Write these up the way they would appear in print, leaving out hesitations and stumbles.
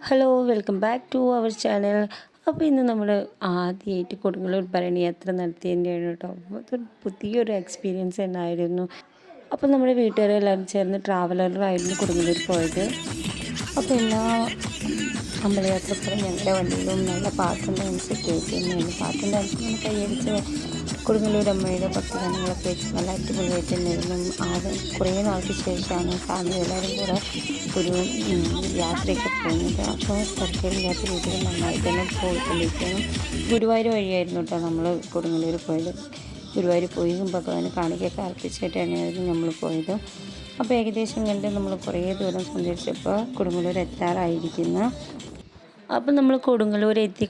Hello welcome back to our channel. അപ്പോൾ ഇന്ന് നമ്മൾ ആദ്യമായിട്ട് കൊടുങ്ങല്ലൂർ ഭരണി യാത്ര നടത്തിയതിൻ്റെയാണ് കേട്ടോ. അതൊരു പുതിയൊരു എക്സ്പീരിയൻസ് തന്നെയായിരുന്നു. അപ്പോൾ നമ്മുടെ വീട്ടുകാരെല്ലാവരും ചേർന്ന് ട്രാവലറിലായിരുന്നു കൊടുങ്ങല്ലൂർ പോയത്. അപ്പോൾ എല്ലാ അമ്പലയാത്രക്കാരും ഞങ്ങളുടെ വണ്ടിയിലും നല്ല പാട്ടും ഡാൻസൊക്കെ ആയിട്ട് തന്നെയായിരുന്നു. പാട്ടും ഡാൻസും ഇങ്ങനെ കൈയടിച്ച് കൊടുങ്ങല്ലൂർ അമ്മയുടെ ഭക്തഗാനങ്ങളൊക്കെ വെച്ച് നല്ല അടിപൊളിയായിട്ട് തന്നെയായിരുന്നു. കുറേ നാൾക്ക് ശേഷമാണ് ഫാമിലി എല്ലാവരും കൂടെ ഒരു യാത്രയൊക്കെ പോകുന്നത്. അപ്പോൾ തിരക്കേടില്ലാത്ത രീതിയിൽ നന്നായിട്ട് തന്നെ പോയിക്കൊണ്ടിരിക്കുകയാണ്. ഗുരുവായൂർ വഴിയായിരുന്നു കേട്ടോ നമ്മൾ കൊടുങ്ങല്ലൂർ പോയത്. ഗുരുവായൂർ പോയി ഭഗവാന് കാണിക്കൊക്കെ അർപ്പിച്ചിട്ടാണ് നമ്മൾ പോയത്. അപ്പോൾ ഏകദേശം കണ്ട് നമ്മൾ കുറേ ദൂരം സഞ്ചരിച്ചപ്പോൾ കൊടുങ്ങല്ലൂർ എത്താറായിരിക്കുന്നു. അപ്പോൾ നമ്മൾ കൊടുങ്ങല്ലൂർ എത്തി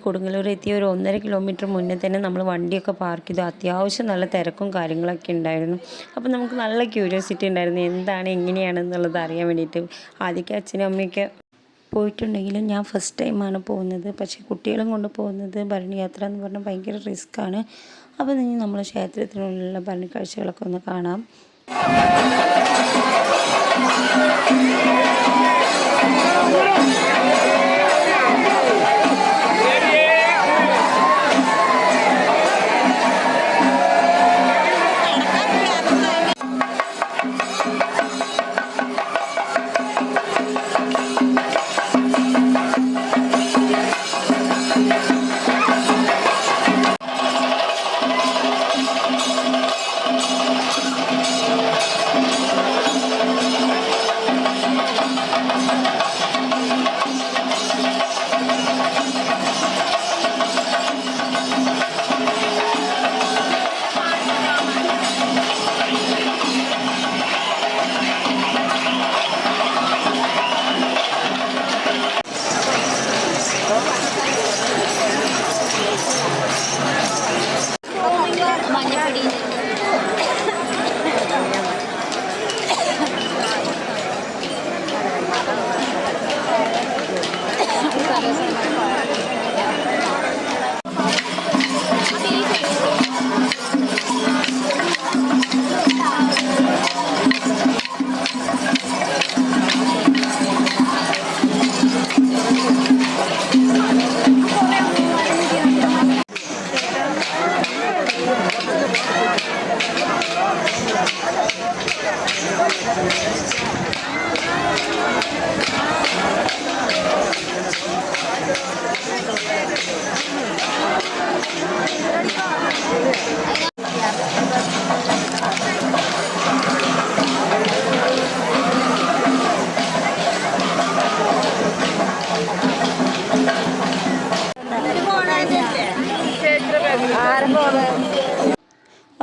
ഒരു 1.5 കിലോമീറ്റർ മുന്നേ തന്നെ നമ്മൾ വണ്ടിയൊക്കെ പാർക്ക് ചെയ്തു. അത്യാവശ്യം നല്ല തിരക്കും കാര്യങ്ങളൊക്കെ ഉണ്ടായിരുന്നു. അപ്പോൾ നമുക്ക് നല്ല ക്യൂരിയോസിറ്റി ഉണ്ടായിരുന്നു എന്താണ് എങ്ങനെയാണെന്നുള്ളത് അറിയാൻ വേണ്ടിയിട്ട്. ആദ്യമൊക്കെ അച്ഛനും അമ്മയൊക്കെ പോയിട്ടുണ്ടെങ്കിലും ഞാൻ ഫസ്റ്റ് ടൈമാണ് പോകുന്നത്. പക്ഷേ കുട്ടികളും കൊണ്ട് പോകുന്നത് ഭരണി യാത്ര എന്ന് പറഞ്ഞാൽ ഭയങ്കര റിസ്ക്കാണ്. അപ്പോൾ നമ്മൾ ക്ഷേത്രത്തിനുള്ളിലുള്ള ഭരണി കാഴ്ചകളൊക്കെ ഒന്ന് കാണാം.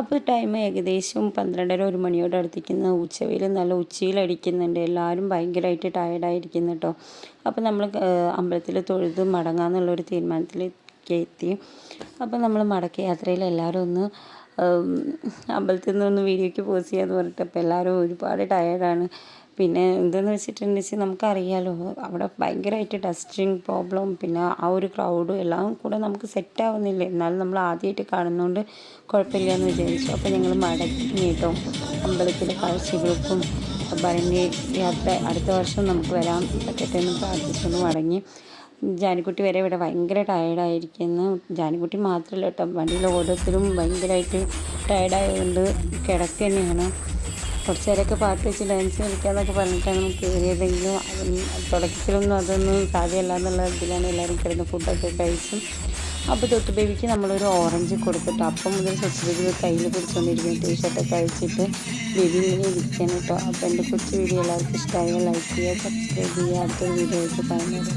അപ്പോൾ ടൈം ഏകദേശം 12:30 മണിയോട് അടുത്തിരിക്കുന്ന ഉച്ചവെയിൽ നല്ല ഉച്ചയിലടിക്കുന്നുണ്ട്. എല്ലാവരും ഭയങ്കരമായിട്ട് ടയർഡായിരിക്കുന്നു കേട്ടോ. അപ്പോൾ നമ്മൾ അമ്പലത്തിൽ തൊഴുത് മടങ്ങാമെന്നുള്ളൊരു തീരുമാനത്തിലേക്ക് എത്തി. അപ്പോൾ നമ്മൾ മടക്ക യാത്രയിൽ എല്ലാവരും ഒന്ന് അമ്പലത്തിൽ നിന്നൊന്ന് വീഡിയോയ്ക്ക് പോസ്റ്റ് ചെയ്യാമെന്ന് പറഞ്ഞിട്ട് അപ്പോൾ എല്ലാവരും ഒരുപാട് ടയർഡാണ്. പിന്നെ എന്തെന്ന് വെച്ചിട്ടുണ്ടെങ്കിൽ നമുക്കറിയാലോ അവിടെ ഭയങ്കരമായിട്ട് ഡസ്റ്റിങ് പ്രോബ്ലം, പിന്നെ ആ ഒരു ക്രൗഡും എല്ലാം കൂടെ നമുക്ക് സെറ്റാവുന്നില്ല. എന്നാലും നമ്മൾ ആദ്യമായിട്ട് കാണുന്നതുകൊണ്ട് കുഴപ്പമില്ല എന്ന് വിചാരിച്ചു. അപ്പോൾ ഞങ്ങൾ മടങ്ങി കേട്ടോ. അമ്പലത്തിലെ കാഴ്ചകൾക്കും ഭരണി യാത്ര അടുത്ത വർഷം നമുക്ക് വരാൻ പറ്റട്ടെ എന്ന് പ്രാർത്ഥിച്ചൊന്ന് മടങ്ങി. ജാനിക്കുട്ടി വരെ ഇവിടെ ഭയങ്കര ടയർഡായിരിക്കുന്നു. ജാനിക്കുട്ടി മാത്രമല്ല കേട്ടോ, വണ്ടിയിൽ ഓരോരുത്തരും ഭയങ്കരമായിട്ട് ടയർഡായതുകൊണ്ട് കിടക്ക് തന്നെയാണ്. കുറച്ച് നേരമൊക്കെ പാട്ട് വെച്ച് ഡാൻസ് കളിക്കാമെന്നൊക്കെ പറഞ്ഞിട്ടാണ് നമുക്ക് കയറിയതെങ്കിലും തുടക്കത്തിലൊന്നും അതൊന്നും സാധ്യമല്ല എന്നുള്ള ഇതിലാണ് എല്ലാവരും കിടന്ന് ഫുഡൊക്കെ കഴിച്ചും. അപ്പോൾ തൊട്ട് ബേബിക്ക് നമ്മളൊരു ഓറഞ്ച് കൊടുത്തിട്ട് അപ്പം മുതൽ സ്വച്ഛ ബേബി കയ്യിൽ പിടിച്ചുകൊണ്ടിരിക്കുന്നു. ടീഷർട്ടൊക്കെ അഴിച്ചിട്ട് ബേബി ഇങ്ങനെ ഇരിക്കാൻ കേട്ടോ. അപ്പോൾ എൻ്റെ കൊച്ചു വീഡിയോ എല്ലാവർക്കും ഇഷ്ടമായ ലൈക്ക് ചെയ്യുക, സബ്സ്ക്രൈബ് ചെയ്യുക. അടുത്തൊരു വീഡിയോ ആയിട്ട് കാണുന്നത്.